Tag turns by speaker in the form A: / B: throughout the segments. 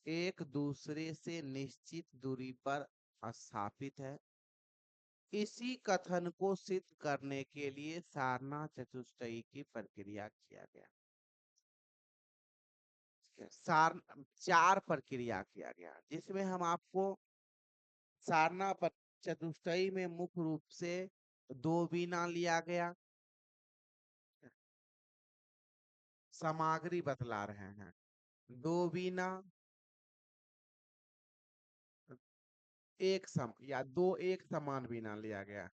A: एक दूसरे से निश्चित दूरी पर स्थापित है। इसी कथन को सिद्ध करने के लिए सारनाथ चतुष्टयी की प्रक्रिया किया गया। सार चार प्रक्रिया किया गया, जिसमें हम आपको सारनाथ चतुष्टयी में मुख्य रूप से दो बीना लिया गया। सामग्री बतला रहे हैं। दो बीना, एक सम या दो एक समान बीना लिया गया।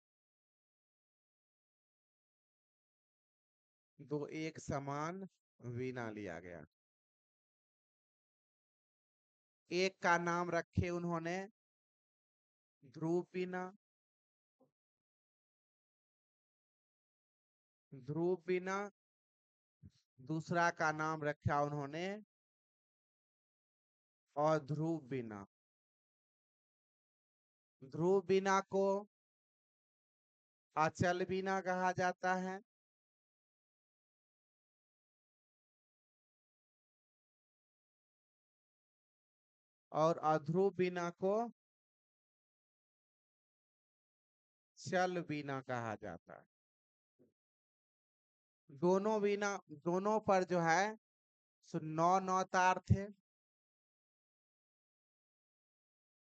A: दो एक समान बीना लिया गया। एक का नाम रखे उन्होंने ध्रुव बीना। ध्रुव बीना। दूसरा का नाम रखा उन्होंने और ध्रुव बीना। ध्रुव बीना को अचल बीना कहा जाता है। और अध्रुव बीना को चल बीना कहा जाता है। दोनों बीना, दोनों पर जो है सो नौ नौ तार थे।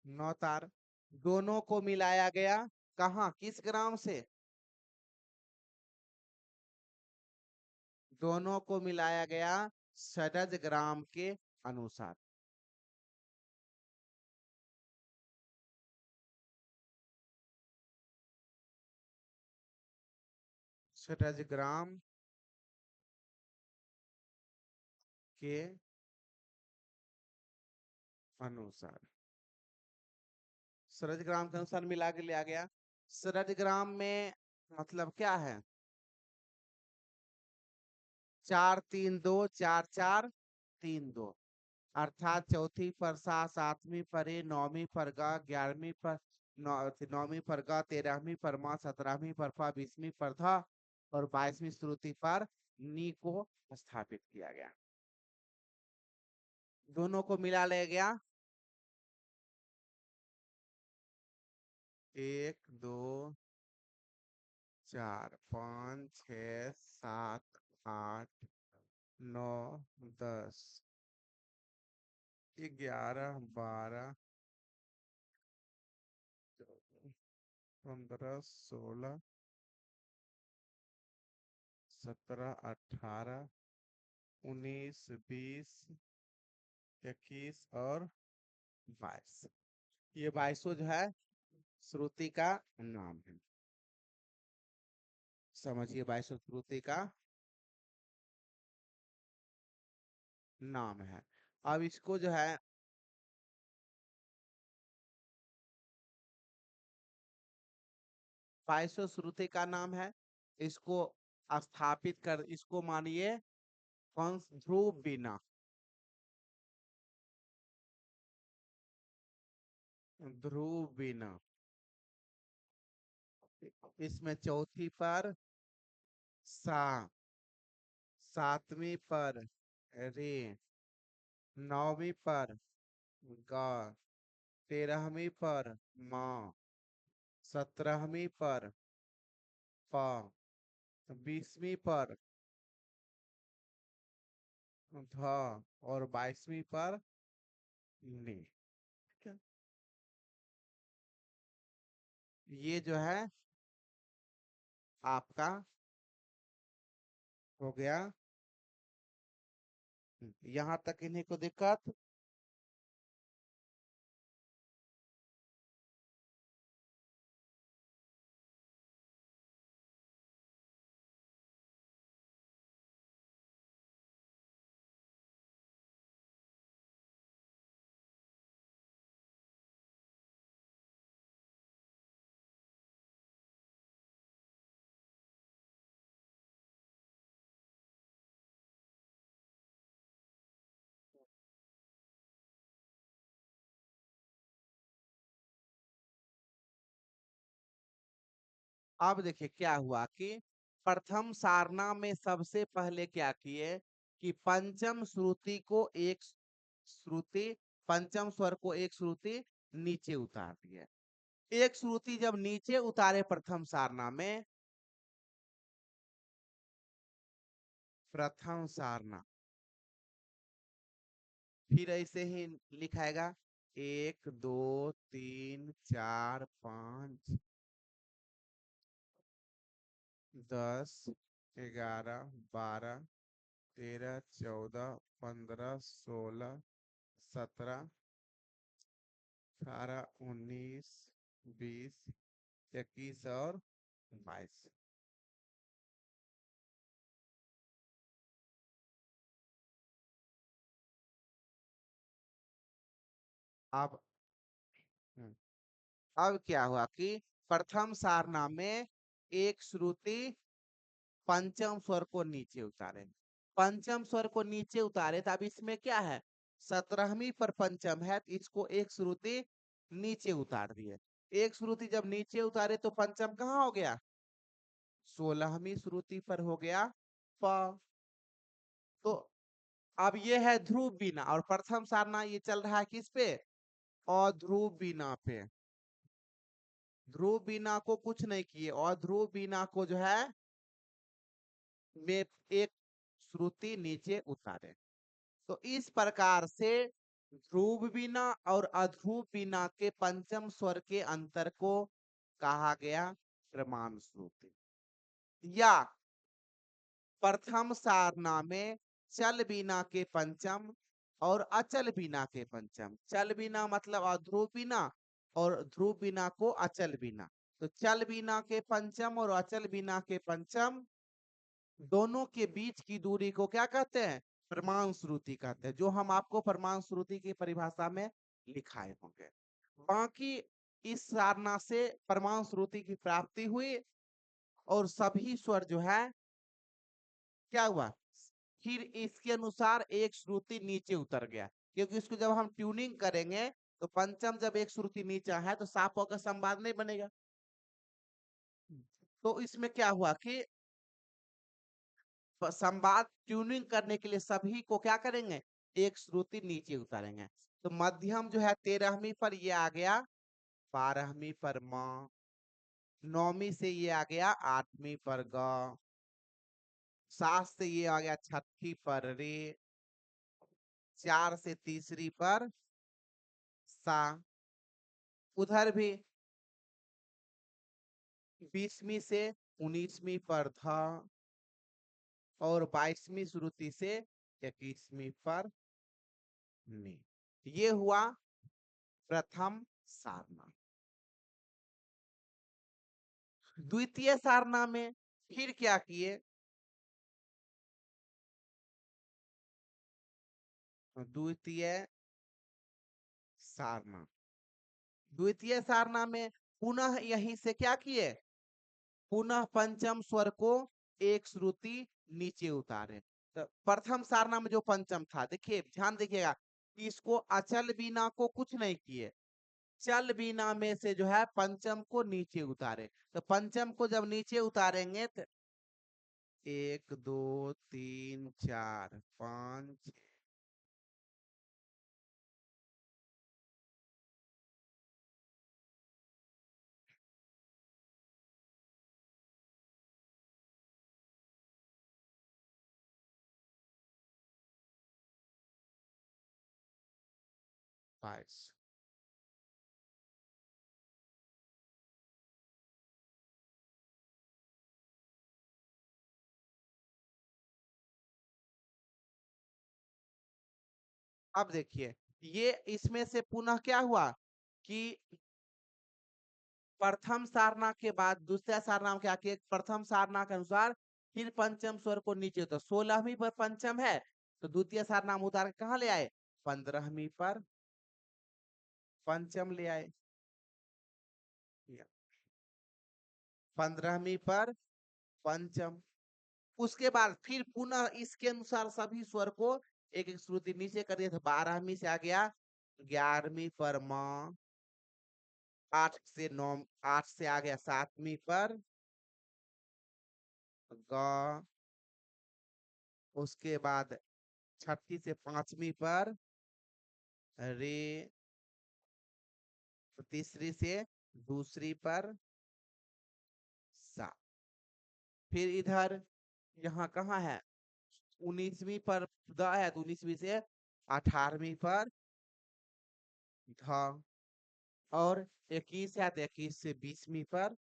A: नौ तार दोनों को मिलाया गया। कहाँ, किस ग्राम से? दोनों को मिलाया गया षडज ग्राम के अनुसार। षडज ग्राम के अनुसार, सरज ग्राम के अनुसार मिला के लिया गया। सरज ग्राम में मतलब क्या है? 4 3 2 4 4 3 2, अर्थात चौथी पर सा, सातवीं पर ए, नौवीं पर गा, 11वीं पर नौवीं पर गा, 13वीं पर मा, 17वीं पर फा, 20वीं पर धा और 22वीं श्रुति पर नी को स्थापित किया गया। दोनों को मिला लिया गया। 1 2 3 4 5 6 7 8 9 10 11 12 13 14 15 16 17 18 19 20 21 और 22। ये 22 जो है श्रुति का नाम है। समझिए, 22 श्रुति का नाम है। अब इसको जो है 22 श्रुति का नाम है। इसको स्थापित कर, इसको मानिए कंस ध्रुव बीना। ध्रुव बीना। इसमें चौथी पर सा, सातवीं पर रे, नौवीं पर गा, 13वीं पर मा, 17वीं पर पा, 20वीं पर धा और 22वीं पर नी। ठीक है? ये जो है आपका हो गया। यहां तक इन्हीं को दिक्कत। अब देखिए क्या हुआ कि प्रथम सारना में सबसे पहले क्या किए कि पंचम श्रुति को एक श्रुति पंचम स्वर को एक श्रुति नीचे उतार दिया। एक श्रुति जब नीचे उतारे प्रथम सारना में, प्रथम सारना, फिर ऐसे ही लिखाएगा 1 2 3 4 5 10 11 12 13 14 15 16 17 18 19 20 21 और 22। अब अब क्या हुआ कि प्रथम सारना में एक श्रुति पंचम स्वर को नीचे उतारे, पंचम स्वर को नीचे उतारे, तो अब इसमें क्या है, 17वीं पर पंचम है, तो इसको एक श्रुति नीचे उतार दिए। एक श्रुति जब नीचे उतारे तो पंचम कहाँ हो गया, 16वीं श्रुति पर हो गया प। तो अब ये है ध्रुव बीना, और प्रथम सारना ये चल रहा है किस पे, अध्रुव बीना पे। ध्रुव बीना को कुछ नहीं किए, और ध्रुव बीना को जो है में एक श्रुति नीचे उतारे। तो इस प्रकार से ध्रुव बीना और अध्रुव बीना के पंचम स्वर के अंतर को कहा गया प्रमाण श्रुति। या प्रथम सारना में चल बीना के पंचम और अचल बीना के पंचम, चल बीना मतलब अध्रुव बीना, और ध्रुव बीना को अचल बीना। तो चल बीना के पंचम और अचल बीना के पंचम दोनों के बीच की दूरी को क्या कहते हैं, प्रमाण श्रुति कहते हैं, जो हम आपको प्रमाण श्रुति की परिभाषा में लिखाए होंगे। बाकी इस सारना से प्रमाण श्रुति की प्राप्ति हुई, और सभी स्वर जो है क्या हुआ, फिर इसके अनुसार एक श्रुति नीचे उतर गया, क्योंकि इसको जब हम ट्यूनिंग करेंगे तो पंचम जब एक श्रुति नीचा है तो सापों का संवाद नहीं बनेगा। तो इसमें क्या हुआ कि संवाद ट्यूनिंग करने के लिए सभी को क्या करेंगे, एक श्रुति नीचे उतारेंगे। तो मध्यम जो है 13वीं पर ये आ गया, 12वीं पर म, 9वीं से ये आ गया 8वीं पर ग, 7 से ये आ गया 6ठी पर रे, 4 से तीसरी पर सा, उधर भी 20वीं से 19वीं पर ध, और 22वीं श्रुति से 21वीं पर नी। ये हुआ प्रथम सारना। द्वितीय सारना में फिर क्या किए, द्वितीय सारना, द्वितीय सारना में पुनः यहीं से क्या किए, पुनः पंचम स्वर को एक श्रुति नीचे उतारे। तो प्रथम सारना में जो पंचम था, देखिए ध्यान देखिएगा, इसको अचल बीना को कुछ नहीं किए, चल बीना में से जो है पंचम को नीचे उतारे। तो पंचम को जब नीचे उतारेंगे तो 1 2 3 4 5 22। अब देखिए, ये इसमें से पुनः क्या हुआ कि प्रथम सारना के बाद दूसरा सारना में क्या किया, प्रथम सारना के अनुसार फिर पंचम स्वर को नीचे, तो 16वीं पर पंचम है, तो द्वितीय सारना में उतार के कहाँ ले आए, 15वीं पर पंचम ले आए, 15वीं पर पंचम। उसके बाद फिर पुनः इसके अनुसार सभी स्वर को एक एक श्रुति नीचे कर दिया, तो 12वीं से आ गया 11वीं पर म, 8 से 9, 8 से आ गया 7वीं पर ग, उसके बाद 6ठी से 5वीं पर रे, तो तीसरी से दूसरी पर सा। फिर इधर यहाँ कहाँ है, 19वीं पर द है, तो 19वीं से 18वीं पर ध, और 21 है तो 21 से 20वीं पर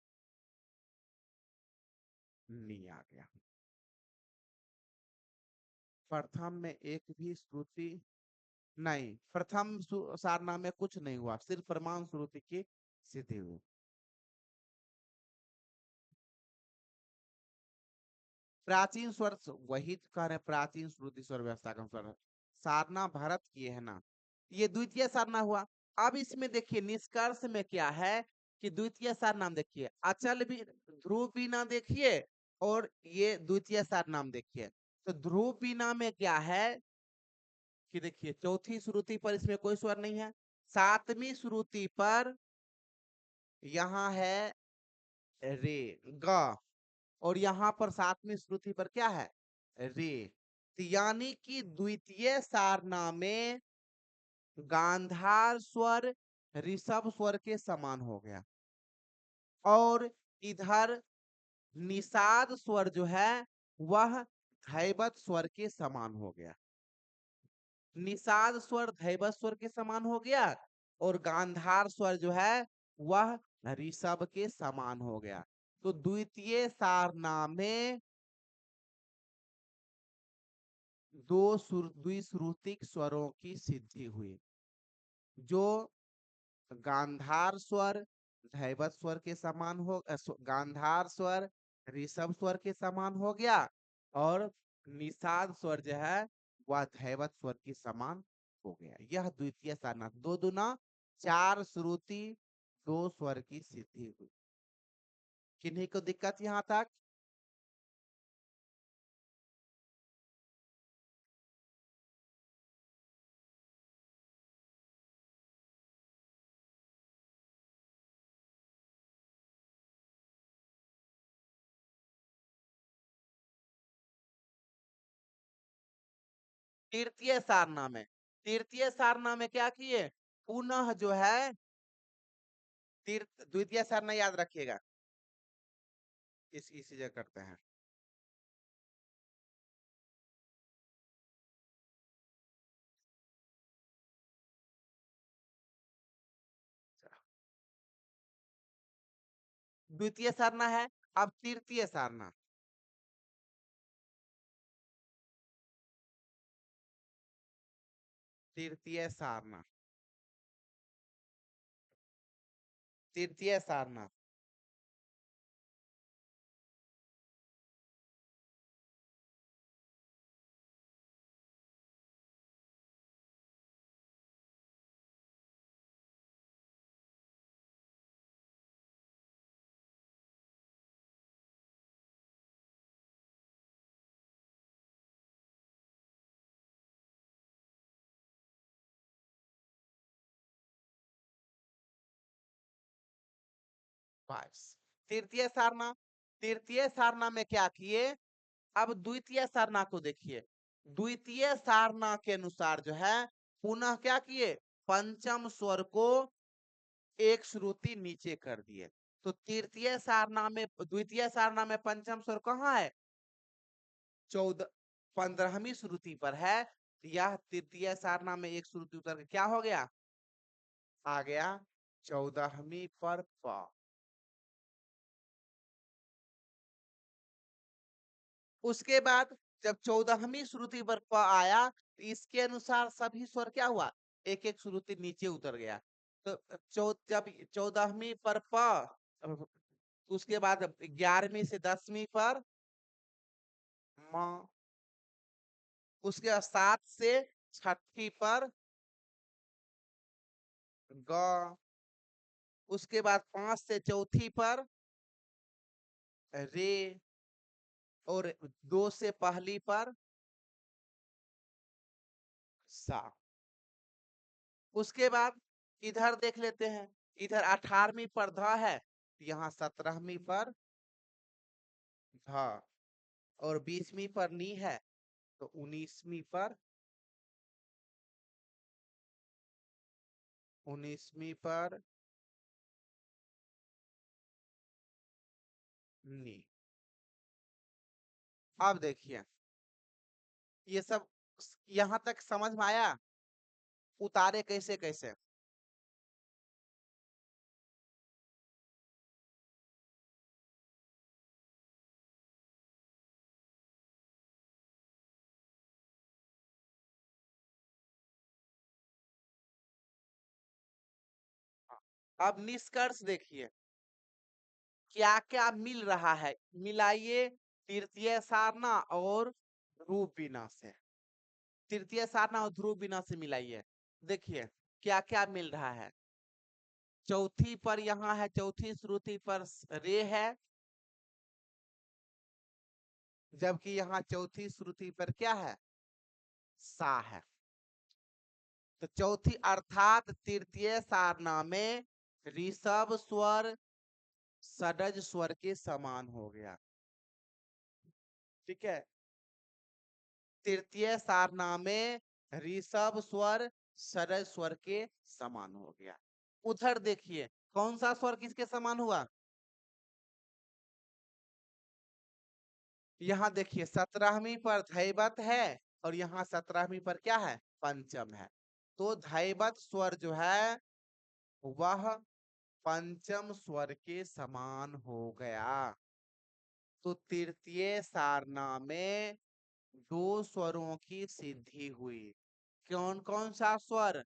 A: नी आ गया। प्रथम में एक भी श्रुति नहीं, प्रथम सारना में कुछ नहीं हुआ, सिर्फ प्रमाण श्रुति की सिद्धि हुई। प्राचीन स्वर वही तो कह रहे हैं, प्राचीन श्रुति स्वर व्यवस्था का स्वर सारना भारत की है ना, ये द्वितीय सारना हुआ। अब इसमें देखिए निष्कर्ष में क्या है कि द्वितीय सारनाम देखिए, अचल भी ध्रुव बीना देखिए, और ये द्वितीय सारनाम देखिए। तो ध्रुव बीना में क्या है कि देखिए चौथी श्रुति पर इसमें कोई स्वर नहीं है, सातवीं श्रुति पर यहाँ है रे ग, और यहाँ पर सातवीं श्रुति पर क्या है रे। तो यानी कि द्वितीय सारना में गांधार स्वर ऋषभ स्वर के समान हो गया, और इधर निषाद स्वर जो है वह धैवत स्वर के समान हो गया। निषाद स्वर धैवत स्वर के समान हो गया, और गांधार स्वर जो है वह ऋषभ के समान हो गया। तो द्वितीय सारना में द्विश्रुतिक स्वरों की सिद्धि हुई, जो गांधार स्वर धैवत स्वर के समान हो, गांधार स्वर ऋषभ स्वर के समान हो गया, और निषाद स्वर जो है वह धैवत स्वर के समान हो गया। यह द्वितीय सारना, दो दुना चार श्रुति दो स्वर की सिद्धि हुई। किन्हीं को दिक्कत यहाँ तक? तृतीय सारना में, तृतीय सारना में क्या किए, पुनः जो है तीर्थ द्वितीय सारना याद रखिएगा, इसी जगह करते हैं। द्वितीय सारना है, अब तृतीय सारना। तृतीय सारना, तृतीय सारना। बस तृतीय सारना, तृतीय सारना में क्या किए, अब द्वितीय सारना को देखिए। द्वितीय सारना के अनुसार जो है पुनः क्या किए, पंचम स्वर को एक श्रुति नीचे कर दिए। तो तृतीय सारना में, द्वितीय सारना में पंचम स्वर कहाँ है, 14 15वीं श्रुति पर है। यह तृतीय सारना में एक श्रुति उतर के क्या हो गया, आ गया 14वीं पर प। उसके बाद जब 14वीं श्रुति पर प आया, तो इसके अनुसार सभी स्वर क्या हुआ, एक एक श्रुति नीचे उतर गया। तो जब 14वीं पर प, उसके बाद 11वीं से 10वीं पर म, उसके बाद 7 से 6ठी पर ग, उसके बाद 5 से चौथी पर रे, और 2 से पहली पर सा। उसके बाद इधर देख लेते हैं, इधर 18वीं पर ध है, यहाँ 17वीं पर ध, और 20वीं पर नी है, तो 19वीं पर 19वीं पर नी। अब देखिए ये सब यहां तक समझ में आया, उतारे कैसे कैसे। अब निष्कर्ष देखिए क्या क्या मिल रहा है, मिलाइए तृतीय सारना और ध्रुव बिना से। तृतीय सारना और ध्रुव बिना से मिलाइए, देखिए क्या क्या मिल रहा है। चौथी पर यहाँ है, चौथी श्रुति पर रे है, जबकि यहाँ चौथी श्रुति पर क्या है, सा है। तो चौथी अर्थात तृतीय सारना में ऋषभ स्वर षडज स्वर के समान हो गया। ठीक है, तृतीय सारना में ऋषभ स्वर षडज स्वर के समान हो गया। उधर देखिए कौन सा स्वर किसके समान हुआ, यहाँ देखिए 17वीं पर धैवत है और यहाँ 17वीं पर क्या है, पंचम है। तो धैवत स्वर जो है वह पंचम स्वर के समान हो गया। तो तृतीय सारना में दो स्वरों की सिद्धि हुई। कौन कौन सा स्वर,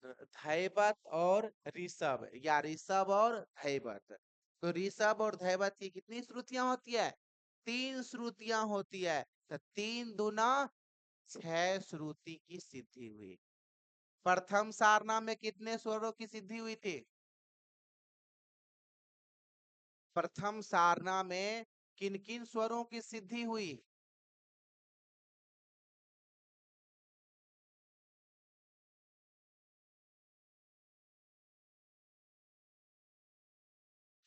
A: धैवत और ऋषभ, या ऋषभ और धैवत। तो ऋषभ और धैवत की कितनी श्रुतियां होती है, 3 श्रुतियां होती है। तो 3 दूना 6 श्रुति की सिद्धि हुई। प्रथम सारना में कितने स्वरों की सिद्धि हुई थी, प्रथम सारना में किन किन स्वरों की सिद्धि हुई,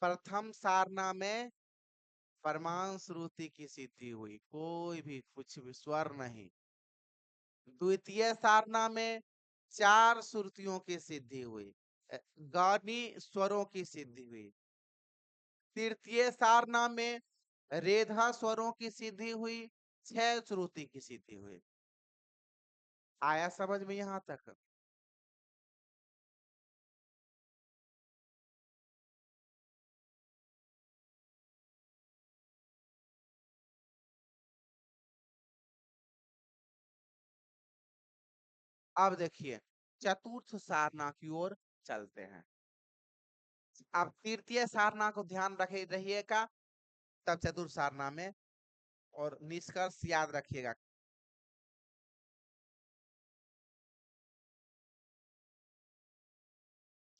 A: प्रथम सारना में परमान श्रुति की सिद्धि हुई, कोई भी कुछ भी स्वर नहीं। द्वितीय सारना में 4 श्रुतियों की सिद्धि हुई, गानी स्वरों की सिद्धि हुई। तृतीय सारना में रेधा स्वरों की सिद्धि हुई, 6 श्रुति की सिद्धि हुई। आया समझ में यहां तक। अब देखिए चतुर्थ सारना की ओर चलते हैं। अब तृतीय सारना को ध्यान रखे रहिएगा, तब चतुर्थ सारना में, और निष्कर्ष याद रखिएगा।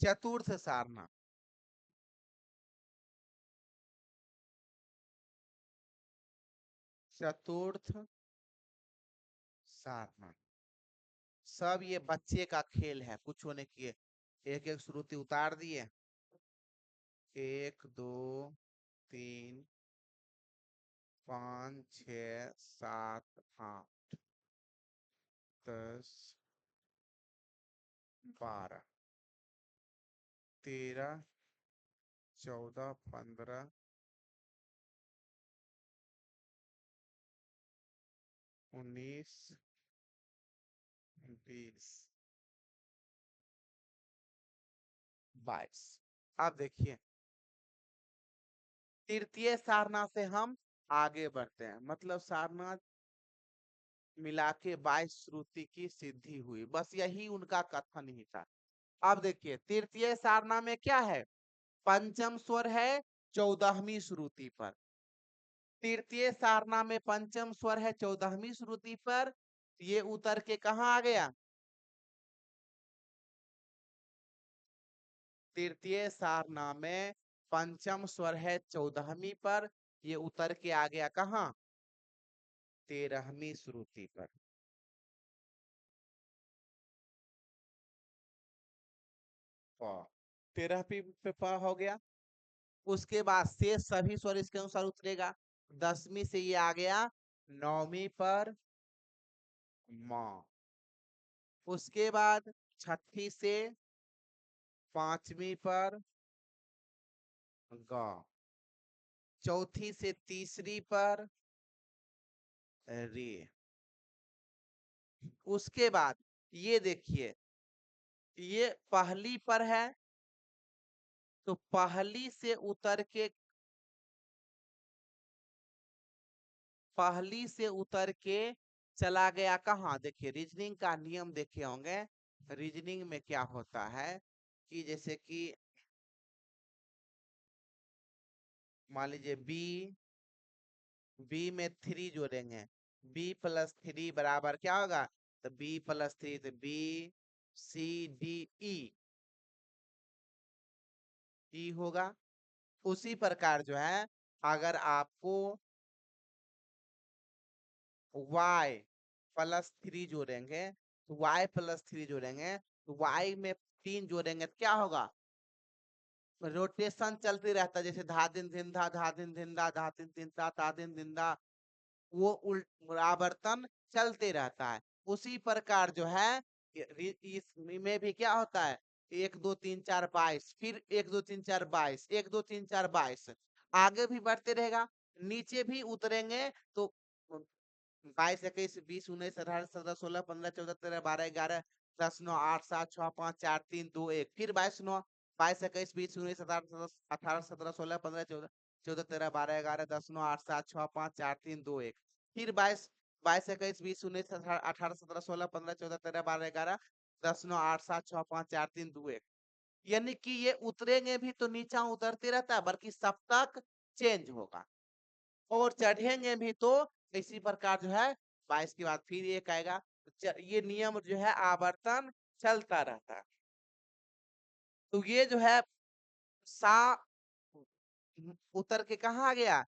A: चतुर्थ सारना, चतुर्थ सारना, सब ये बच्चे का खेल है, कुछ होने किए। एक एक श्रुति उतार दिए, 1 2 3 5 6 7 8 10 11 12 13 14 15 16 17 18 19 20 22। अब देखिए तृतीय सारना से हम आगे बढ़ते हैं, मतलब सारना मिला के 22 श्रुति की सिद्धि हुई, बस यही उनका कथन ही था। अब देखिए तृतीय सारना में क्या है, पंचम स्वर है 14वीं श्रुति पर। तृतीय सारना में पंचम स्वर है 14वीं श्रुति पर, ये उतर के कहा आ गया, तृतीय सारना में पंचम स्वर है 14वीं पर, ये उतर के आ गया कहा, 13वीं श्रुति पर। 13वीं पे प हो गया। उसके बाद शेष सभी स्वर इसके अनुसार उतरेगा। 10वीं से ये आ गया 9वीं पर म। उसके बाद छठी से पांचवी पर ग, चौथी से तीसरी पर रे। उसके बाद ये देखिए, ये पहली पर है, तो पहली से उतर के, पहली से उतर के चला गया कहाँ? देखिए रीजनिंग का नियम देखे होंगे। रीजनिंग में क्या होता है कि जैसे कि मान लीजिए बी में 3 जोड़ेंगे, B+3 बराबर क्या होगा? तो B+3, तो B C D E होगा। उसी प्रकार जो है, अगर आपको Y+3 जोड़ेंगे, तो Y+3 जोड़ेंगे, तो Y में 3 जोड़ेंगे तो क्या होगा? रोटेशन चलते रहता है, जैसे धा दिन दिन धा दिन दिन धा दिन दिन धा दिन दिन, वो उल्ट आवर्तन चलते रहता है। उसी प्रकार जो है इसमें भी क्या होता है, 1 2 3 4 22, फिर 1 2 3 4 22, 1 2 3 4 22, आगे भी बढ़ते रहेगा। नीचे भी उतरेंगे तो 22 21 22 23 24 25 26 27 28 29 10 9 8 7 6 5 4 3 2 1, फिर 22 21 22 23 24 27 28 29 10 9 8 7 6 5 4 3 2 1, फिर 22 22 21 22 23 24 27 28 29 10 9 8 7 6 5 4 3 2 1। यानी कि ये उतरेंगे भी तो नीचा उतरते रहता है, बल्कि सप्तक चेंज होगा। और चढ़ेंगे भी तो इसी प्रकार जो है 22 के बाद फिर एक आएगा। ये नियम जो है आवर्तन चलता रहता है। तो ये जो है सा उतर के कहा आ गया?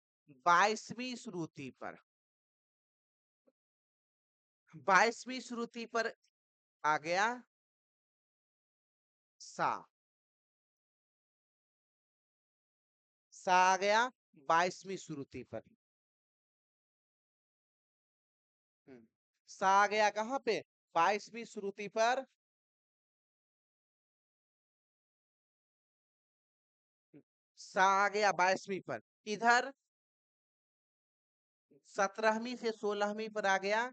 A: 22वीं श्रुति पर, 22वीं श्रुति पर आ गया सा। सा आ गया 22वीं श्रुति पर। सा आ गया कहाँ पे? 22वीं श्रुति पर। सा आ गया 22वीं पर। इधर 17वीं से 16वीं पर आ गया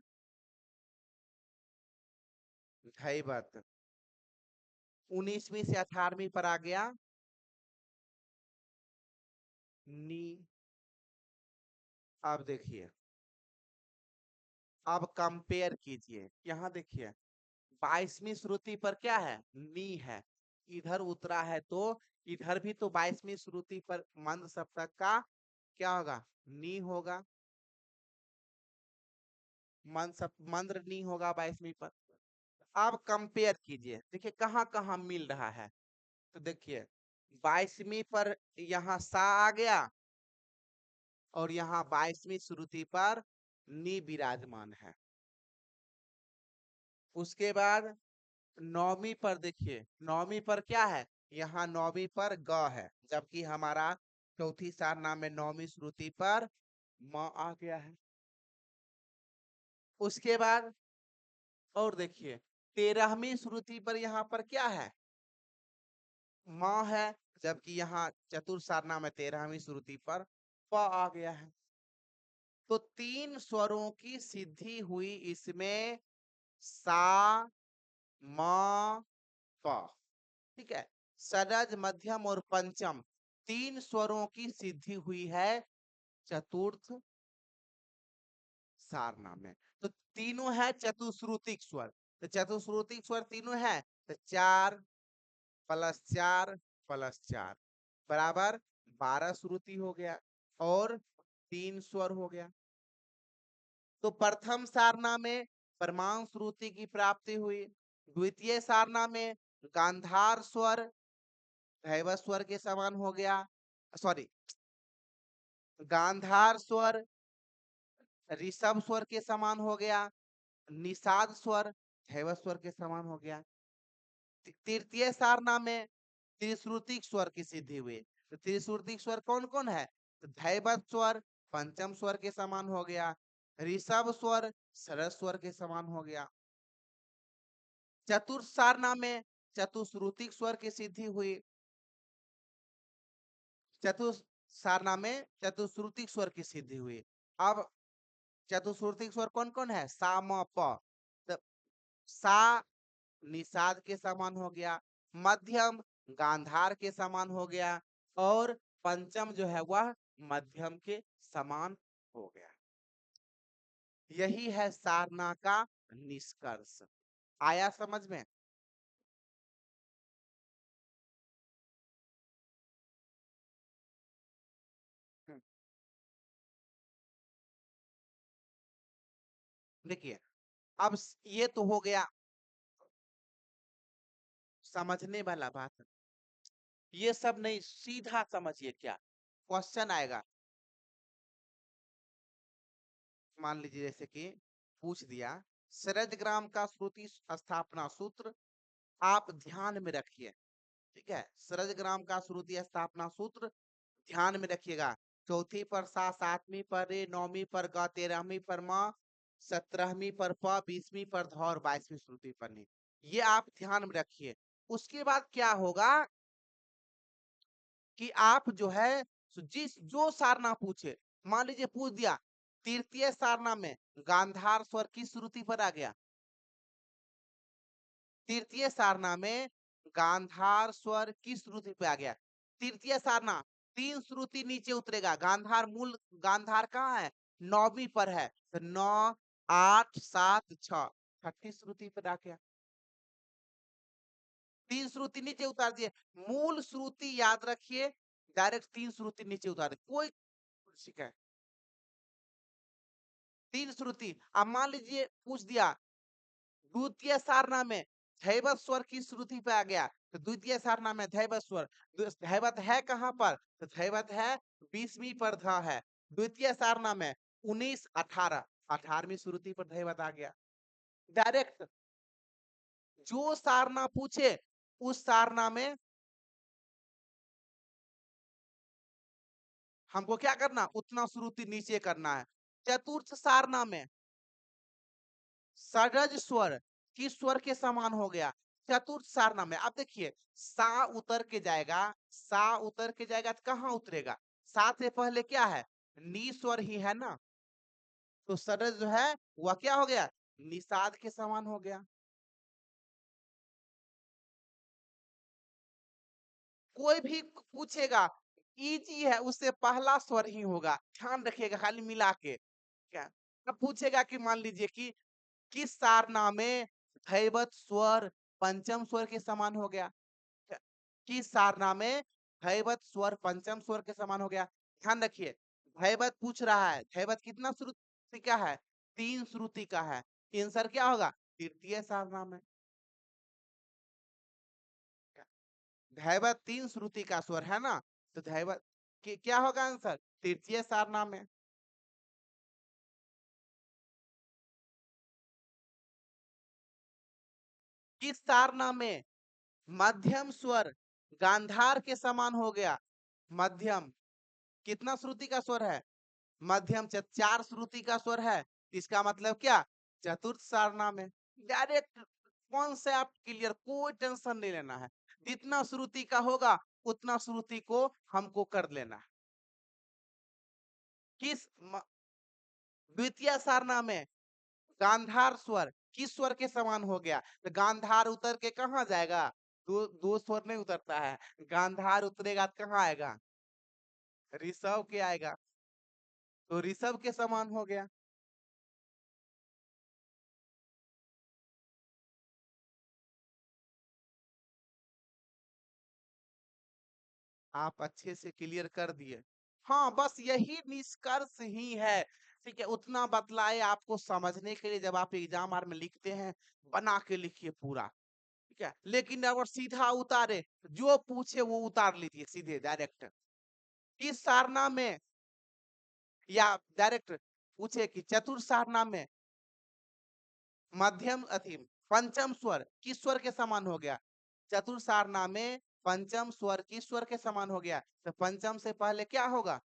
A: धैवत। 19वीं से 18वीं पर आ गया नी। अब देखिए, अब कंपेयर कीजिए, यहाँ देखिए 22वीं श्रुति पर क्या है? नी है। इधर उतरा है तो इधर भी तो 22वीं श्रुति पर मंद सप्तक का क्या होगा? नी होगा। मंद्र नी होगा 22वीं पर। अब कंपेयर कीजिए, देखिए कहाँ कहाँ मिल रहा है। तो देखिए 22वीं पर यहाँ सा आ गया, और यहाँ 22वीं श्रुति पर नी विराजमान है। उसके बाद 9वीं पर देखिए, 9वीं पर क्या है? यहाँ 9वीं पर ग है, जबकि हमारा चौथी सारना में 9वीं श्रुति पर म आ गया है। उसके बाद और देखिए 13वीं श्रुति पर यहाँ पर क्या है? म है, जबकि यहाँ चतुर्थ सारना में 13वीं श्रुति पर प आ गया है। तो 3 स्वरों की सिद्धि हुई इसमें, सा म प। ठीक है, सरज मध्यम और पंचम 3 स्वरों की सिद्धि हुई है चतुर्थ सारना में। तो तीनों है चतुश्रुतिक स्वर। तो चतुश्रुतिक स्वर तीनों है, तो 4+4+4 बराबर 12 श्रुति हो गया, और 3 स्वर हो गया। तो प्रथम सारना में परमाणु श्रुति की प्राप्ति हुई। द्वितीय सारना में गांधार स्वर धैवत स्वर के समान हो गया। सॉरी, गांधार स्वर ऋषभ स्वर के समान हो गया। निषाद स्वर धैवत स्वर के समान हो गया। तृतीय सारना में त्रिश्रुतिक स्वर की सिद्धि हुई। तो त्रिश्रुतिक स्वर कौन कौन है? तो धैवत स्वर पंचम स्वर के समान हो गया, ऋषभ स्वर सरस स्वर के समान हो गया। चतुर्थ सारना में चतुश्रुतिक स्वर की सिद्धि हुई। सारना में चतुश्रुतिक स्वर की सिद्धि हुई। अब चतुश्रुतिक स्वर कौन कौन है? सा म प। तो सा निषाद के समान हो गया, मध्यम गांधार के समान हो गया, और पंचम जो है वह मध्यम के समान हो गया। यही है सारना का निष्कर्ष। आया समझ में? देखिए, अब ये तो हो गया समझने वाला बात। ये सब नहीं, सीधा समझिए क्या क्वेश्चन आएगा। मान लीजिए जैसे कि पूछ दिया, सरजग्राम का श्रुति स्थापना सूत्र आप ध्यान में रखिए। ठीक है, सरजग्राम का श्रुति स्थापना सूत्र ध्यान में रखिएगा। चौथी पर सा, सातवीं पर रे, नौवीं पर ग, 13वीं पर म, 17वीं पर प, 20वीं पर ध और 22वीं श्रुति पर नि। ये आप ध्यान में रखिए। उसके बाद क्या होगा कि आप जो है जिस जो सारना पूछे, मान लीजिए पूछ दिया तृतीय सारना में गांधार स्वर किस श्रुति पर आ गया? तृतीय सारना में गांधार स्वर किस श्रुति पे आ गया? तृतीय सारना 3 श्रुति नीचे उतरेगा। गांधार मूल गांधार कहाँ है? 9वीं पर है, तो 9, 8, 7, 6 छठी श्रुति पर आ गया। 3 श्रुति नीचे उतार दिए। मूल श्रुति याद रखिए, डायरेक्ट 3 श्रुति नीचे उतार दे, कोई शिकायत। 3 श्रुति। अब मान लीजिए पूछ दिया द्वितीय सारना में धैवत स्वर की श्रुति पे आ गया, तो द्वितीय सारना में धैवत स्वर, धैवत है कहाँ पर? तो धैवत है 20वीं पर ध है। द्वितीय सारना में 19, 18, 18वीं श्रुति पर धैवत आ गया। डायरेक्ट जो सारना पूछे उस सारना में हमको क्या करना? उतना श्रुति नीचे करना है। चतुर्थ सारना में सरज स्वर किस स्वर के समान हो गया? चतुर्थ सारना में। अब देखिए, सा उतर के जाएगा, सा उतर के जाएगा तो कहाँ उतरेगा? सा से पहले क्या है? नी स्वर ही है ना। तो सरज जो है वह क्या हो गया? निषाद के समान हो गया। कोई भी पूछेगा इजी है, उससे पहला स्वर ही होगा, ध्यान रखिएगा खाली मिला के। क्या अब पूछेगा कि मान लीजिए कि किस सारना में धैवत स्वर पंचम स्वर के समान हो गया? किस सारना में धैवत स्वर पंचम स्वर के समान हो गया? ध्यान रखिए, धैवत पूछ रहा है, धैवत कितना श्रुति का है? 3 श्रुति का है। आंसर क्या होगा? तृतीय सारना में। धैवत 3 श्रुति का स्वर है ना, तो धैवत क्या होगा आंसर? तृतीय सारना में। किस सारना में मध्यम स्वर गांधार के समान हो गया? मध्यम कितना श्रुति का स्वर है? मध्यम 4 श्रुति का स्वर है। इसका मतलब क्या? चतुर्थ सारना में। डायरेक्ट कॉन्सेप्ट क्लियर, कोई टेंशन नहीं लेना है। जितना श्रुति का होगा उतना श्रुति को हमको कर लेना है। किस द्वितीय सारना में गांधार स्वर किस स्वर के समान हो गया? तो गांधार उतर के कहाँ जाएगा? दो स्वर नहीं उतरता है, गांधार उतरेगा तो कहाँ आएगा? ऋषभ के आएगा, तो ऋषभ के समान हो गया। आप अच्छे से क्लियर कर दिए। हाँ, बस यही निष्कर्ष ही है। ठीक है, उतना बतलाए आपको समझने के लिए। जब आप एग्जाम आर में लिखते हैं, बना के लिखिए पूरा। ठीक है, लेकिन अगर सीधा उतारे, जो पूछे वो उतार लीजिए सीधे डायरेक्ट। इस सारना में या डायरेक्ट पूछे कि चतुर्थ सारना में मध्यम अथी पंचम स्वर किस स्वर के समान हो गया? चतुर्थ सारना में पंचम स्वर किस स्वर के समान हो गया? तो पंचम से पहले क्या होगा?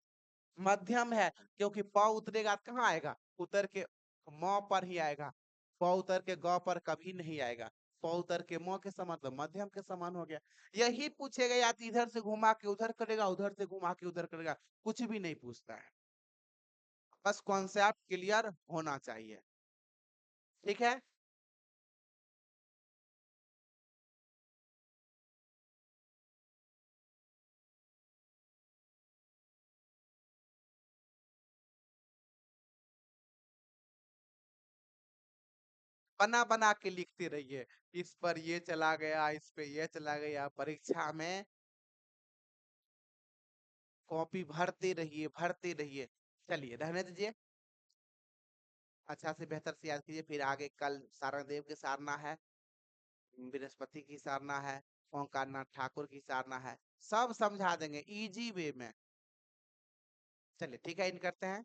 A: मध्यम है, क्योंकि प उतरेगा तो कहाँ आएगा? उतर के म पर ही आएगा। प उतर के ग पर कभी नहीं आएगा। प उतर के म के समान, तो मध्यम के समान हो गया। यही पूछेगा या तो इधर से घुमा के उधर करेगा, उधर से घुमा के उधर करेगा, कुछ भी नहीं पूछता है। बस कॉन्सेप्ट क्लियर होना चाहिए। ठीक है। बना बना के लिखते रहिए, इस पर ये चला गया, इस पे ये चला गया। परीक्षा में कॉपी भरते रहिए, भरते रहिए। चलिए रहने दीजिए, अच्छा से बेहतर से याद कीजिए। फिर आगे कल सारणदेव के सारना है, बृहस्पति की सारना है, ओंकारनाथ ठाकुर की सारना है। सब समझा देंगे इजी वे में। चलिए ठीक है, इन करते हैं।